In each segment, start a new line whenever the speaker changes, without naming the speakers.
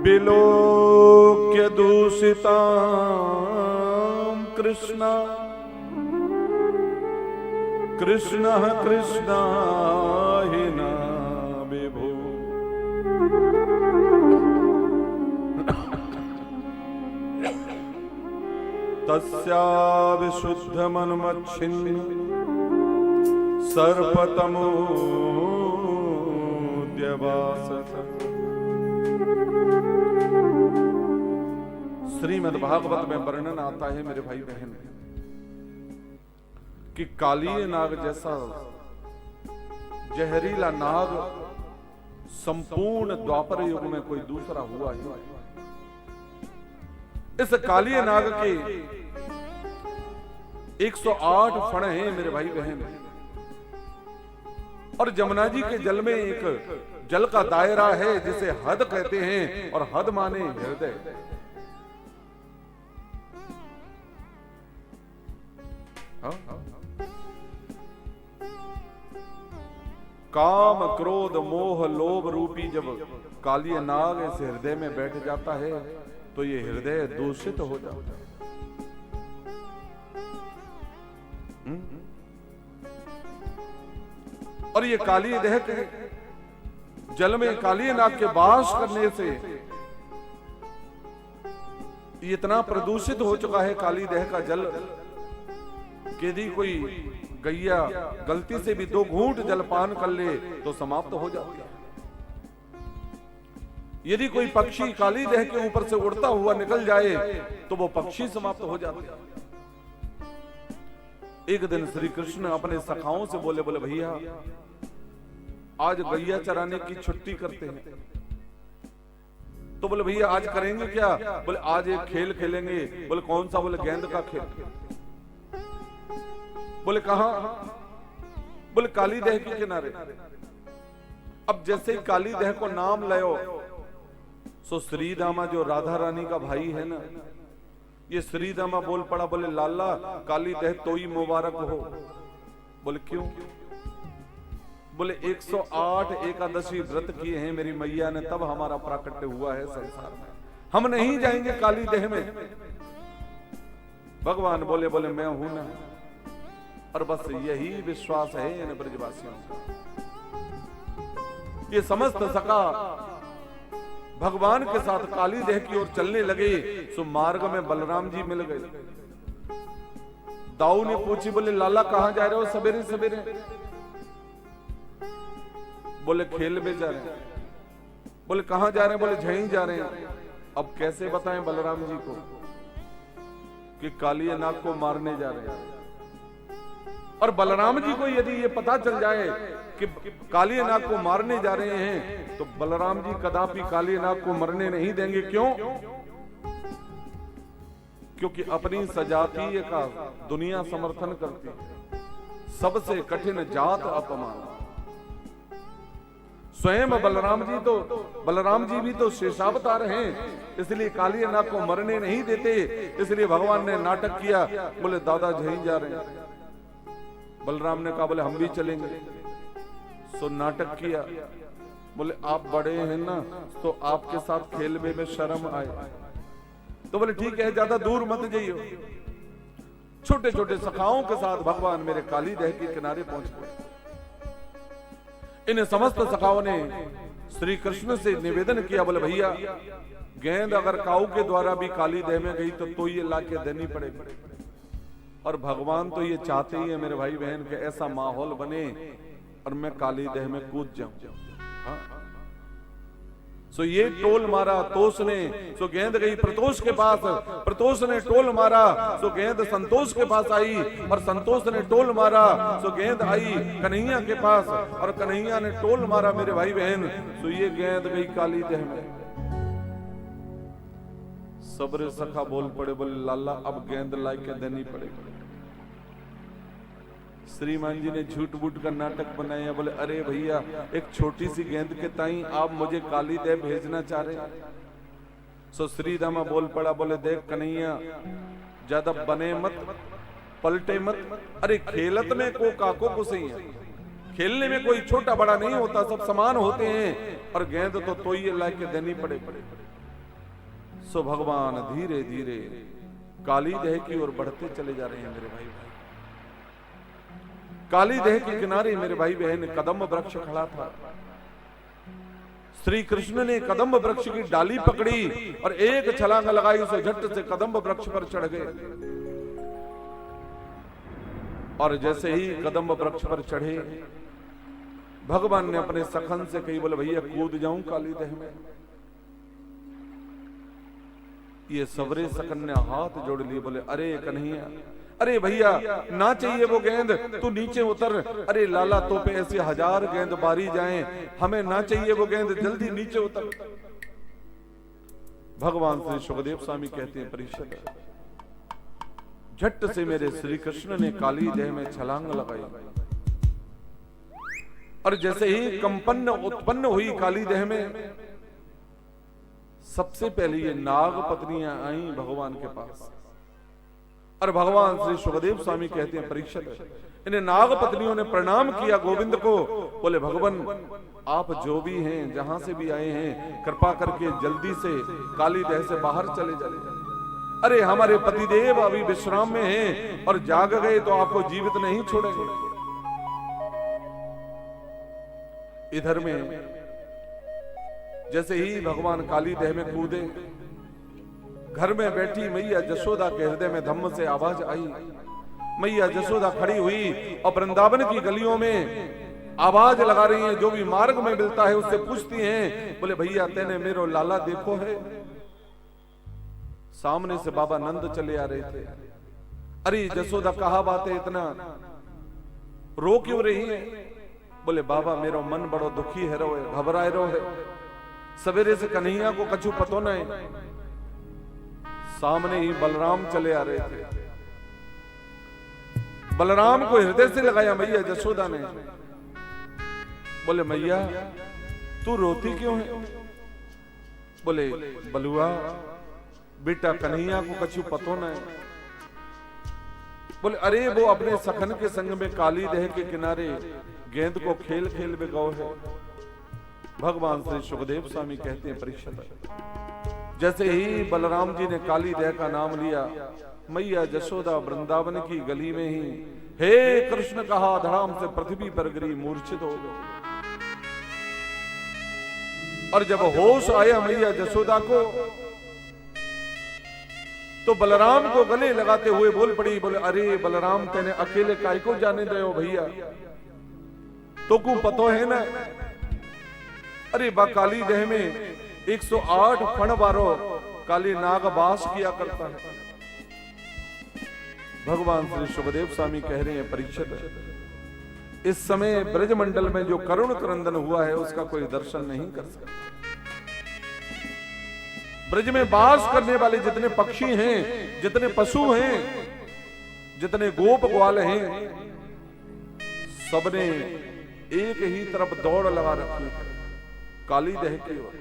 विलोक्य दूषितां कृष्णा कृष्णः कृष्णा हि न विभु। तस्या विशुद्धमनुमच्छिन्न सर्पतमोद्यवासत। श्रीमद् भागवत में वर्णन आता है मेरे भाई बहन कि कालीय नाग जैसा जहरीला नाग संपूर्ण द्वापर युग में कोई दूसरा हुआ ही नहीं। इस कालीय नाग के 108 फण हैं मेरे भाई बहन, और जमुना जी के जल में एक जल का दायरा है जिसे हद कहते हैं, और हद माने हृदय। काम क्रोध मोह लोभ रूपी जब कालीय नाग इस हृदय में बैठ जाता है तो ये हृदय दूषित हो जाता है। और ये कालीय देह के जल में कालीय नाग के वास करने से इतना प्रदूषित हो चुका है काली देह का जल कि यदि कोई गैया गलती से भी 2 घूंट जलपान कर ले तो समाप्त हो जाती है। यदि कोई पक्षी काली देह के ऊपर से उड़ता हुआ निकल जाए तो वो पक्षी समाप्त हो जाता है। एक दिन श्री कृष्ण अपने सखाओं से बोले भैया आज गैया चराने की छुट्टी करते हैं। तो बोले भैया आज करेंगे क्या? बोले आज एक खेल खेलेंगे। बोले कौन सा? बोले गेंद का खेल। बोले कहां? बोले काली देह के किनारे। अब जैसे ही काली देह को नाम लो सो श्रीदामा जो राधा रानी का भाई है ना, ये श्रीदामा बोल पड़ा, बोले लाला काली देह तो ही मुबारक हो। बोले क्यों? बोले 108 एकादशी व्रत किए हैं मेरी मैया ने, तब हमारा प्राकट्य हुआ है संसार में। हम नहीं जाएंगे काली देह में। भगवान बोले मैं हूं ना, और बस यही विश्वास है इन ब्रजवासियों का। ये समस्त सखा भगवान के साथ काली देह की ओर चलने लगे सो मार्ग में बलराम जी मिल गए। दाऊ ने पूछी, बोले लाला कहां जा रहे हो सवेरे सवेरे? बोले खेल में जा रहे हैं। बोले कहां जा रहे हैं? बोले झहीं जा रहे हैं। अब कैसे बताएं बलराम जी को कि काली नाग को मारने जा रहे हैं? और बलराम जी को यदि ये पता चल जाए कि काली नाग को मारने जा रहे हैं तो बलराम जी कदापि काली नाग को मरने नहीं देंगे। क्यों? क्योंकि अपनी सजातीय का दुनिया समर्थन करती है। सबसे कठिन जात अपमान। स्वयं बलराम जी भी तो शेषावतार हैं, इसलिए काली नाग को मरने नहीं देते। इसलिए भगवान ने नाटक किया। बोले दादा झहीं जा रहे हैं। बलराम ने कहा बोले हम भी चलेंगे। सो नाटक किया। बोले आप बड़े हैं ना, तो आपके साथ खेलने में शर्म आए। तो बोले ठीक है ज्यादा दूर मत जाइए। छोटे छोटे सखाओं के साथ भगवान मेरे काली देह के किनारे पहुंच गए। इन समस्त सखाओं ने श्री कृष्ण से निवेदन किया, बोले भैया गेंद अगर काऊ के द्वारा भी काली देह में गई तो ये लाके देनी पड़ेगी। और भगवान तो ये चाहते ही है मेरे भाई बहन के ऐसा माहौल बने और मैं काली देह में कूद जाऊं। सो ये टोल मारा तोष ने, सो गेंद गई प्रतोष के पास। प्रतोष ने टोल मारा सो गेंद संतोष के पास आई, और संतोष ने टोल मारा सो गेंद आई कन्हैया के पास, और कन्हैया ने टोल मारा मेरे भाई बहन सो ये गेंद गई काली देह में। सबरे सखा बोल पड़े, बोले लाला अब गेंद ला के देनी पड़ेगी। श्रीमान जी ने झूठ बूठ का नाटक बनाया। बोले अरे भैया एक छोटी सी गेंद के ताई आप मुझे काली देह भेजना चाह रहे हैं। सो श्रीदामा बोल पड़ा, बोले देख कन्हैया ज्यादा बने मत, पलटे मत। अरे खेलत में को काको को सही है, खेलने में कोई छोटा बड़ा नहीं होता, सब समान होते हैं। और गेंद तो ये ला के देनी पड़ेगी। सो भगवान धीरे धीरे काली देह की ओर बढ़ते चले जा रहे हैं मेरे भाई। काली देह के किनारे मेरे भाई बहन कदम्ब वृक्ष खड़ा था। श्री कृष्ण ने कदम्ब वृक्ष की डाली पकड़ी और एक छलांग लगाई, उसे झट से कदम्ब वृक्ष पर चढ़ गए। और जैसे ही कदम्ब वृक्ष पर चढ़े, भगवान ने अपने सखन से कही, बोले भैया कूद जाऊं काली देह में। ये सवरे सकन ने हाथ जोड़ लिए, बोले अरे कन्हैया, अरे भैया ना चाहिए वो गेंद, तू नीचे उतर। अरे लाला तो पे ऐसे 1000 गेंद बारी जाएं, हमें ना चाहिए वो गेंद, जल्दी नीचे उतर। भगवान श्री सुखदेव स्वामी कहते हैं, परीक्षित झट से मेरे श्री कृष्ण ने काली देह में छलांग लगाई और जैसे ही कंपन उत्पन्न हुई काली देह में, सबसे पहले ये नाग पत्नियां आई भगवान के पास। और भगवान श्री सुखदेव स्वामी कहते हैं, परीक्षित इन्हें नाग पत्नियों ने प्रणाम किया गोविंद को। बोले भगवान आप जो भी हैं, जहां से भी आए हैं, कृपा करके जल्दी से काली देह से बाहर चले जाए। अरे हमारे पतिदेव अभी विश्राम में हैं और जाग गए तो आपको जीवित नहीं छोड़ेंगे। इधर में जैसे ही भगवान काली देह में कूदे, घर में बैठी मैया जशोदा के हृदय में धम्म से आवाज आई। मैया जशोदा खड़ी हुई और वृंदावन की गलियों में आवाज लगा रही हैं, जो भी मार्ग में मिलता है उससे पूछती हैं, बोले भैया तेने मेरो लाला देखो है। सामने से बाबा नंद चले आ रहे थे। अरे जसोदा कहा बात है, इतना रो क्यों रही है? बोले बाबा मेरो मन बड़ो दुखी है, रो है, घबराए रो है, सवेरे से कन्हैया को कछु पतो नहीं। सामने ही बलराम चले आ रहे थे। बलराम को हृदय से लगाया मैया जसोदा ने। बोले मैया तू रोती क्यों है? बोले बलुआ बेटा कन्हैया को कछु पतो नहीं। बोले अरे वो अपने सखन के संग में काली देह के किनारे गेंद को खेल खेल में गौ है। भगवान श्री सुखदेव स्वामी कहते हैं, परीक्षित जैसे ही बलराम जी ने काली देह का नाम लिया, मैया जशोदा वृंदावन की गली में ही हे कृष्ण कहा, धड़ाम से पृथ्वी पर गिरी, मूर्छित हो गई। और जब होश आया मैया जशोदा को, तो बलराम को गले लगाते हुए बोल पड़ी। बोले अरे बलराम तेने अकेले काय को जाने दे हो भैया, तो को पतो है ना? अरे बा काली देह में 108 फण बारो काली नाग वास किया करता है। भगवान श्री सुखदेव स्वामी कह रहे हैं, परीक्षित इस समय ब्रजमंडल में जो करुण क्रंदन हुआ है उसका कोई दर्शन नहीं कर सकता। ब्रज में वास करने वाले जितने पक्षी हैं, जितने पशु हैं, जितने गोप ग्वाल हैं, सबने एक ही तरफ दौड़ लगा रखी है काली देह की ओर।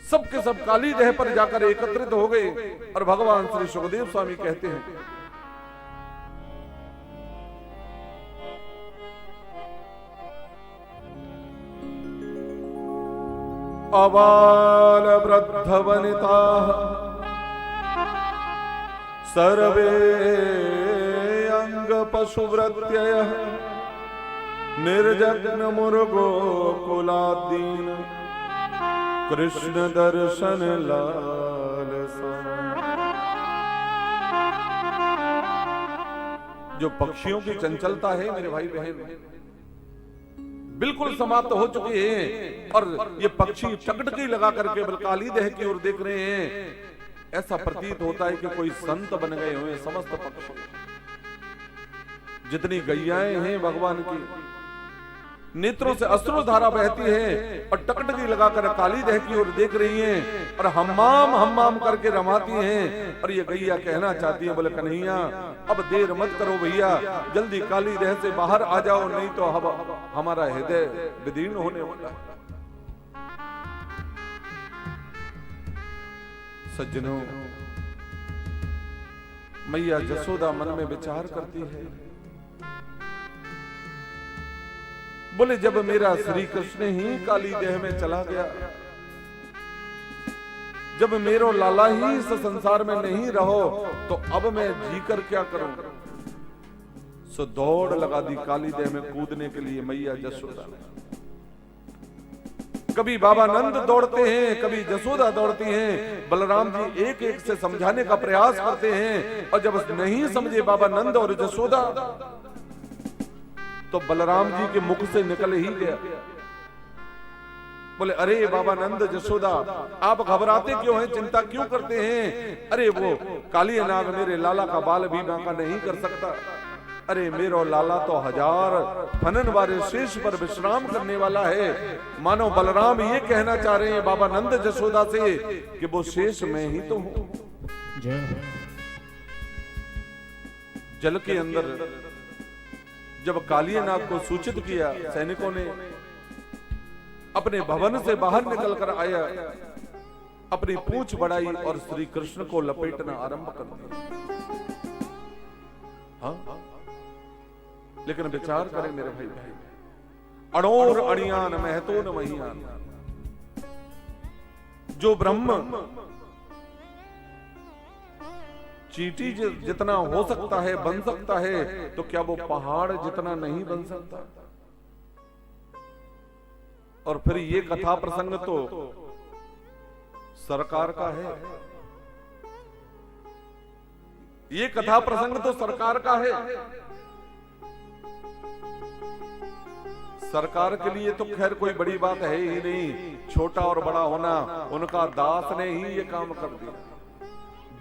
सबके सब काली देह पर जाकर एकत्रित हो गए। और भगवान श्री सुखदेव स्वामी कहते हैं, अबाल वृद्ध वनिता सर्वे अंग पशुवृत्ययः निर्जग्न मुर्गो कुलादीन कृष्ण दर्शन लालसा। जो पक्षियों की चंचलता है मेरे भाई बहन बिल्कुल समाप्त हो चुकी है, और ये पक्षी टकटकी लगा करके काली देह की ओर देख रहे हैं। ऐसा प्रतीत होता है कि कोई संत बन गए हुए समस्त पक्षी। जितनी गैयाएं हैं भगवान की, नेत्रों से अश्रु धारा बहती है और टकटकी लगाकर काली देह की ओर देख रही हैं और हम्माम हम्माम करके रमाती हैं। और ये गैया कहना चाहती है, बोले कन्हैया अब देर मत करो भैया, जल्दी काली देह से बाहर आ जाओ, नहीं तो हमारा हृदय विदीर्ण होने वाला है। सज्जनों, मैया जसोदा मन में विचार करती है, बोले जब मेरा श्री कृष्ण ही काली देह में चला गया, जब मेरो लाला ही इस संसार में नहीं रहो तो अब मैं जीकर क्या करूं। सो दौड़ लगा दी काली देह में कूदने के लिए मैया जसोदा ने। कभी बाबा नंद दौड़ते हैं, कभी जसोदा दौड़ती हैं। बलराम जी एक एक से समझाने का प्रयास करते हैं और जब नहीं समझे बाबा नंद और जसोदा तो बलराम जी के मुख से निकल ही गया, बोले अरे बाबा नंद जसोदा आप घबराते क्यों हैं, चिंता क्यों करते हैं। अरे वो काली नाग मेरे लाला का बाल भी बांका नहीं कर सकता। अरे मेरो लाला तो 1000 फनन वाले शेष पर विश्राम करने वाला है। मानो बलराम ये कहना चाह रहे हैं बाबा नंद जसोदा से कि वो शेष मैं ही तो हूं। जल के अंदर जब काली नाग को सूचित किया, सैनिकों ने अपने भवन से बाहर निकलकर आया, अपनी पूंछ बढ़ाई और श्री कृष्ण को लपेटना आरंभ कर दिया। हाँ? लेकिन विचार करें मेरे भाई, अणोर अणियान महतो न महियान, जो ब्रह्म चींटी जितना हो सकता है बन सकता है, तो क्या वो पहाड़ जितना नहीं बन सकता। और फिर ये कथा प्रसंग तो सरकार का है, ये कथा प्रसंग तो सरकार का है। सरकार के लिए तो खैर कोई बड़ी बात है ही नहीं, छोटा और बड़ा होना उनका दास ने ही ये काम कर दिया।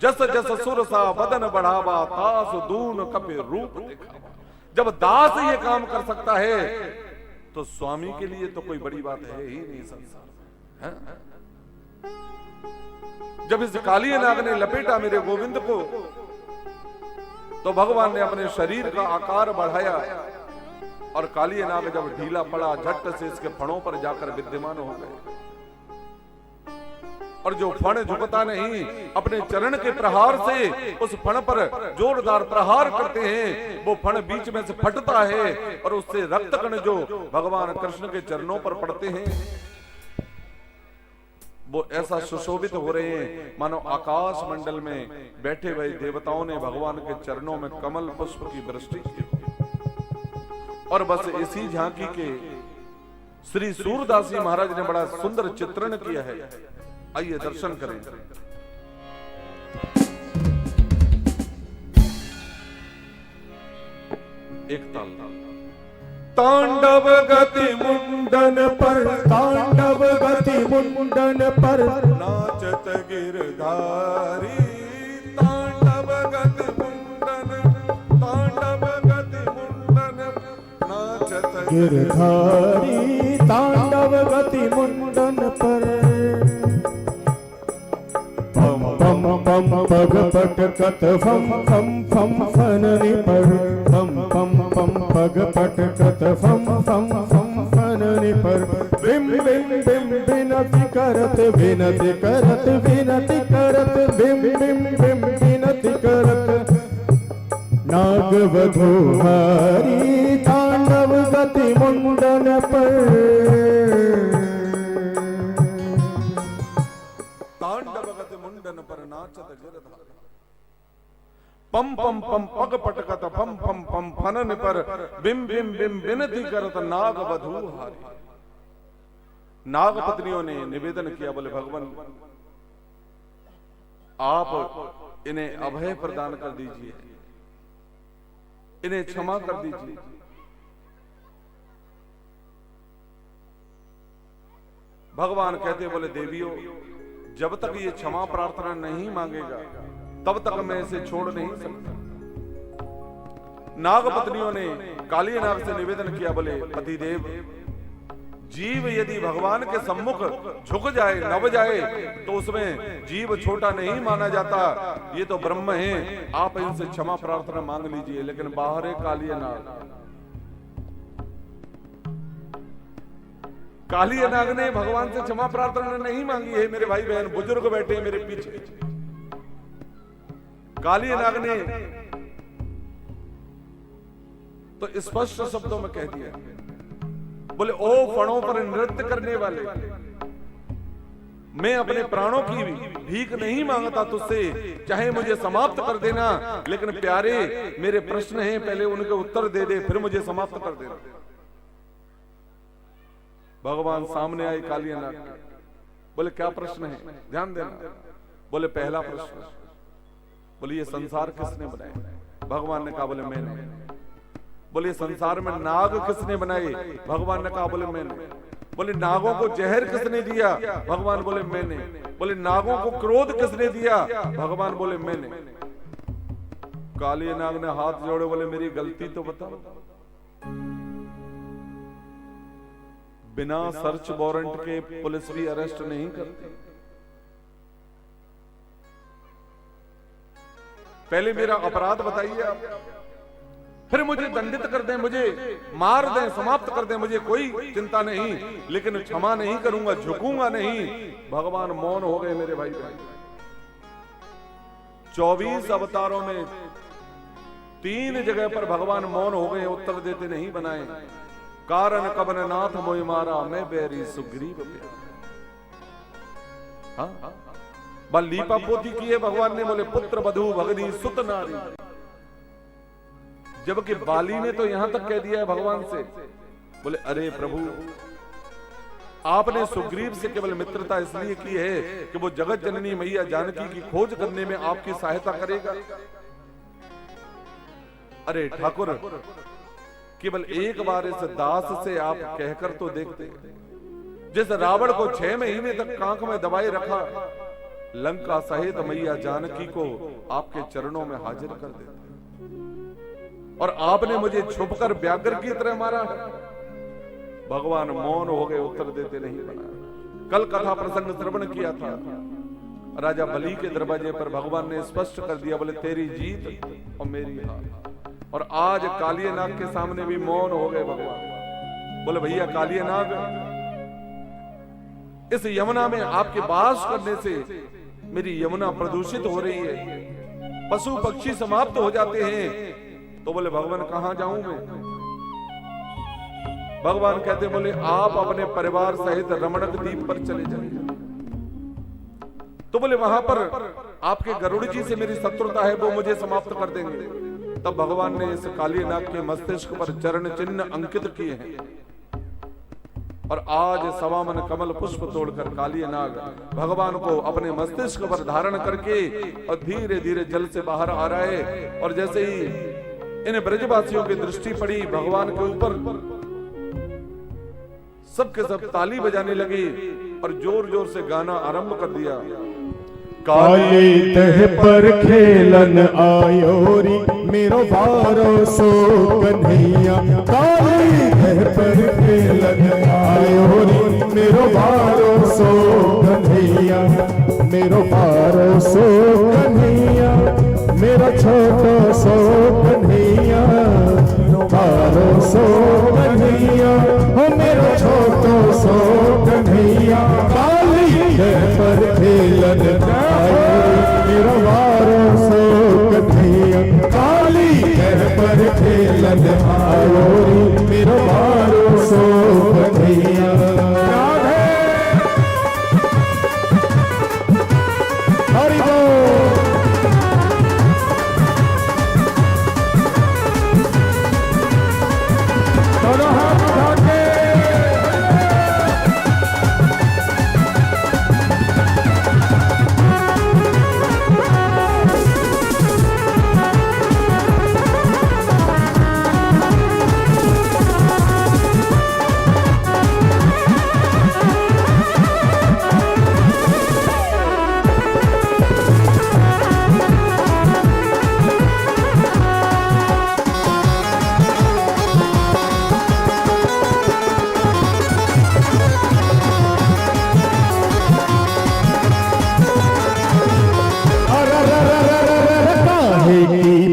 जस जस सुरसा बदन बढ़ावा तास दून कपे रूप दिखावा। जब दास ये काम कर सकता है तो स्वामी के लिए तो कोई बड़ी बात है ही नहीं संसार में। जब इस काली नाग ने लपेटा मेरे गोविंद को तो भगवान ने अपने शरीर का आकार बढ़ाया और काली नाग जब ढीला पड़ा झट से इसके फणों पर जाकर विद्यमान हो गए। और जो फण झुकता नहीं, अपने चरण के प्रहार से उस फण पर जोरदार प्रहार करते हैं, वो फण बीच में से फटता है और उससे रक्त कण जो भगवान कृष्ण के चरणों पर पड़ते हैं वो ऐसा सुशोभित हो रहे हैं मानो आकाश मंडल में बैठे हुए देवताओं ने भगवान के चरणों में कमल पुष्प की वृष्टि की। और बस इसी झांकी के श्री सूरदास जी महाराज ने बड़ा सुंदर चित्रण किया है, आइए दर्शन करें। एक ताल
तांडव गति मुंडन पर, तांडव गति मुंडन पर नाचत गिरधारी।
तांडव गति मुंडन, तांडव गति मुंडन नाचत
गिरधारी। तांडव गति मुंडन पर पम पम पम पग पटकत फम फम फम फननि पर। पम पम पम पग पटकत फम फम फम फननि पर। बिम बिम बिम बिनति करत विनति करत विनति करत। बिम बिम बिम विनति करत नाग वधूहारी। तांडव गति मुंडन पर,
तांडव गति मुंडन पर नाचत गिरधारी। पम पम पम पग पटकत फम फम फम फनन पर। बिम बिम बिम विनति करत नाग वधूहारी। नाग पत्नियों ने निवेदन किया, बोले भगवान आप इन्हें अभय प्रदान कर दीजिए, इन्हें क्षमा कर दीजिए। भगवान कहते बोले देवियों, जब तक ये क्षमा प्रार्थना नहीं मांगेगा तब तक मैं इसे छोड़ नहीं सकता। नाग पत्नियों ने काली नाग से निवेदन किया, बोले पतिदेव, जीव यदि भगवान के सम्मुख झुक जाए, नभ जाए, तो उसमें जीव छोटा नहीं माना जाता। ये तो ब्रह्म है, आप इनसे क्षमा प्रार्थना मांग लीजिए। लेकिन बाहर है काली नाग। काली नाग ने भगवान से क्षमा प्रार्थना नहीं मांगी है। मेरे भाई बहन बुजुर्ग बैठे हैं मेरे पीछे। काली नाग ने तो स्पष्ट शब्दों में कह दिया, बोले ओ फणों पर नृत्य करने वाले, मैं अपने प्राणों की भीख नहीं मांगता तुझसे, चाहे मुझे समाप्त कर देना, लेकिन प्यारे मेरे प्रश्न हैं, पहले उनके उत्तर दे दे, फिर मुझे समाप्त कर देना। भगवान सामने आए कालियानाग के, बोले क्या प्रश्न है, ध्यान देना। बोले पहला प्रश्न, बोले ये संसार किसने बनाया? भगवान ने कहा बोले मैंने। बोले संसार में नाग किसने बनाए? भगवान ने कहा बोले मैंने। बोले नागों को जहर किसने दिया? भगवान बोले मैंने। बोले नागों को क्रोध किसने दिया? भगवान बोले मैंने। काली नाग ने हाथ जोड़े, बोले मेरी गलती तो बताओ। बिना सर्च वारंट के पुलिस भी अरेस्ट नहीं करती। पहले मेरा अपराध बताइए आप, फिर मुझे दंडित कर दें, मुझे मार दें, समाप्त कर दें, मुझे कोई चिंता नहीं, लेकिन क्षमा नहीं करूंगा, झुकूंगा नहीं। भगवान मौन हो गए मेरे भाई भाई। 24 अवतारों में 3 जगह पर भगवान मौन हो गए, उत्तर देते नहीं बनाए। कारण कबन नाथ मोहि मारा, मैं बैरी सुग्रीव प्यारा। हाँ, बल लीपा पोती किए भगवान ने, बोले पुत्र वधू भगनी सुत नारी। जबकि बाली ने तो यहां तक कह दिया है भगवान से, बोले अरे प्रभु आपने सुग्रीव से केवल मित्रता इसलिए की है कि वो जगत जननी मैया जानकी की खोज करने में आपकी सहायता करेगा। अरे ठाकुर, केवल एक बार इस दास से आप कहकर तो देखते। जिस रावण को 6 महीने तक कांख में दबाए रखा, लंका सहित मैया जानकी को आपके चरणों में हाजिर कर देते, और आपने मुझे छुपकर व्याघ्र की तरह मारा है। भगवान मौन हो गए, उत्तर देते नहीं बना। कल कथा प्रसंग श्रवण किया था, राजा बलि के दरवाजे पर भगवान ने स्पष्ट कर दिया, बोले तेरी जीत और मेरी हार। और आज कालियानाग के सामने भी मौन हो गए भगवान। बोले भैया कालियानाग, इस यमुना में आपके वास करने से मेरी यमुना प्रदूषित हो रही है, पशु पक्षी समाप्त हो जाते हैं। तो बोले भगवान कहां जाऊं मैं? भगवान कहते बोले आप अपने परिवार सहित रमणक द्वीप पर चले जाइए। तो बोले वहां पर आपके गरुड़ जी से मेरी शत्रुता है, वो मुझे समाप्त कर देंगे। तब भगवान ने इस कालियानाग के मस्तिष्क पर चरण चिन्ह अंकित किए हैं, और आज सवामन कमल पुष्प तोड़कर कालियानाग भगवान को अपने मस्तिष्क पर धारण करके और धीरे धीरे जल से बाहर आ रहा है। और जैसे ही इन ब्रजवासियों की दृष्टि पड़ी भगवान के ऊपर, सबके सब ताली बजाने लगे और जोर जोर से गाना आरंभ कर दिया।
काली तह पर खेलन आयोरी, मेरो बारो सो कन्हैया। काली तह पर खेलन आयोरी, मेरो बारो सो कन्हैया। मेरो बारो सो कन्हैया, मेरा छोटो सो कन्हैया। बारो सो कन्हैया, हो मेरो छोटो सो कन्हैया। काली तह पर खेलन मेरो बारो सो कन्हैया। काली तह पर खेलन आयोरी, मेरो बारो सो कन्हैया। राधे हरि बोल। दोनों हाथ उठा के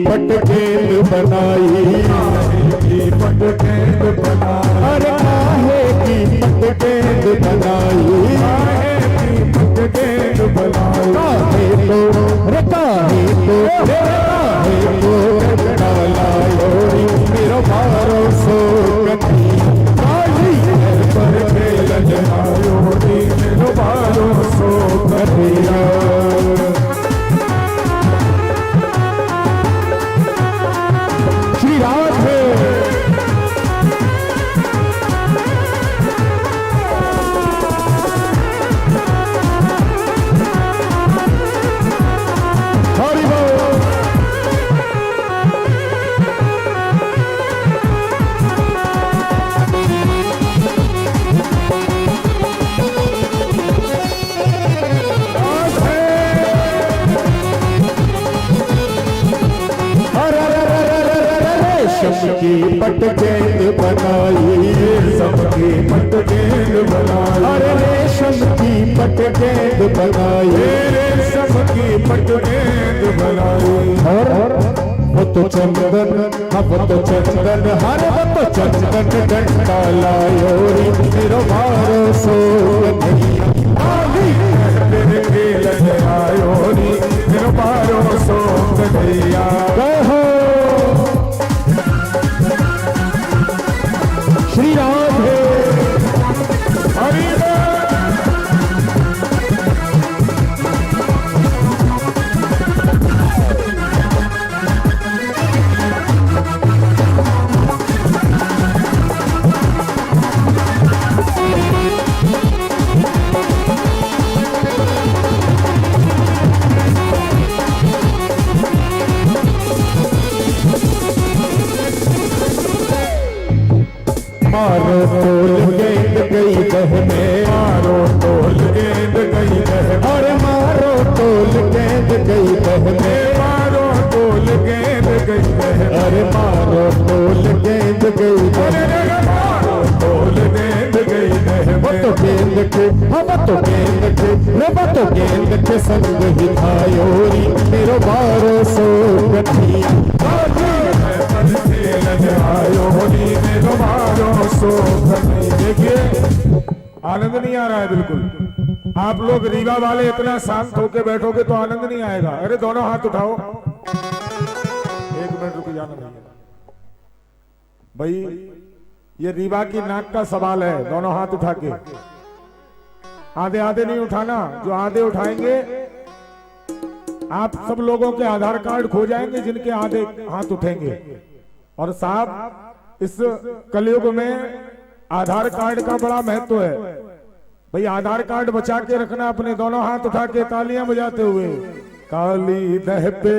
पटकेल बनाई, पटकेल बनाई। अरे काहे की पटकेल बनाई, पटकेल बनाई। काहे तो रे काहे तो डाला योरी, मेरो बारो सो कन्हैया। काली पर खेलन आयोरी, मेरो बारो सो कन्हैया। श्री राधे हरि बोल। रेशम की पट गेंद बनाई, रेशम की पट गेंद बनाई, अरे रेशम की पट गेंद बनाई, रेशम की पट गेंद बनाई। और वो तो चंदन, वो तो चंदन, हर वो तो चंदन डंडा लायो रे मेरो मारो सो कन्हैया। तेरे खेलन आयो रे मेरो मारो सो कन्हैया। श्री राधे हरि मारो तोल गेंद गई बह में, मारो तोल गेंद गई बह, अरे मारो तोल गेंद गई बह में, मारो तोल गेंद गई बह, अरे मारो तोल गेंद गई बह, मारो तोल गेंद गई बह। वो तो गेंद के, वो तो गेंद के, वो तो गेंद के संग ही थायो री मेरो मारो सो कन्हैया। देखिए आनंद नहीं आ रहा है बिल्कुल। आप लोग रीवा वाले इतना शांत होके बैठोगे तो आनंद नहीं आएगा। अरे दोनों हाथ उठाओ, एक मिनट रुक जाना भैया। भाई ये रीवा की नाक का सवाल है, दोनों हाथ उठा के। आधे आधे नहीं उठाना, जो आधे उठाएंगे आप सब लोगों के आधार कार्ड खो जाएंगे जिनके आधे हाथ उठेंगे। और साहब इस कलयुग में आधार कार्ड का बड़ा महत्व है भाई। आधार कार्ड बचा के रखना, अपने दोनों हाथ उठा के तालियां बजाते हुए। काली दह पे,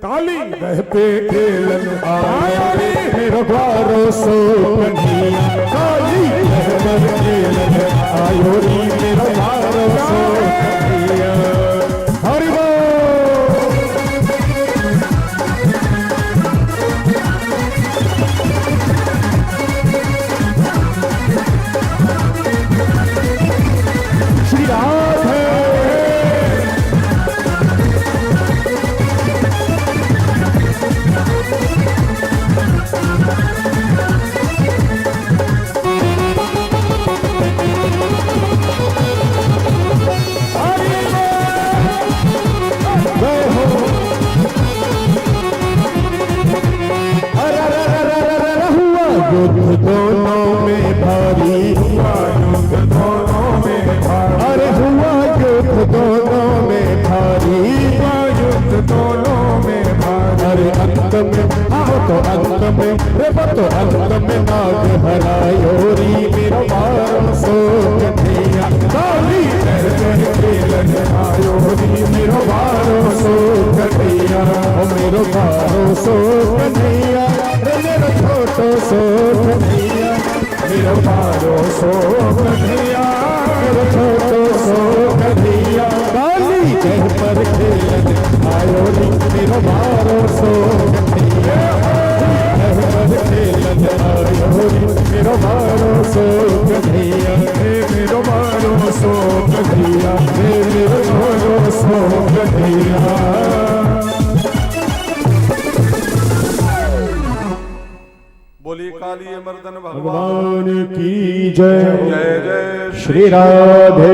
काली दह पे खेलन आया रे मेरो द्वारो सो कन्हैया। काली दह पर खेलन आयो रे मेरो द्वारो सो कन्हैया। हरि बोल। श्री राधे युद्ध दोनों में भारी, हुआ युद्ध दोनों में भारी, अरे हुआ युद्ध दोनों में भारी, हुआ युद्ध दोनों में भारी। अरे अंत में वो तो अंत में, वो तो अंत में नाग हरायो री मेरो मारो सो कन्हैया। काली दह पर खेलन आयो री मेरो मारो सो कन्हैया। ओ मेरो मारो सो कन्हैया, मेरो छोटो सो कन्हैया, मेरो मारो सो कन्हैया, मेरो छोटो सो कन्हैया। काली दह पर खेलन आयो रे मेरो मारो सो कन्हैया। दह पर खेलन आयो रे मेरो मारो सो कन्हैया। मेरो मारो सो कन्हैया, मेरो मारो सो कन्हैया।
बोलिए काली मर्दन
भगवान की जय।
जय जय
श्री राधे।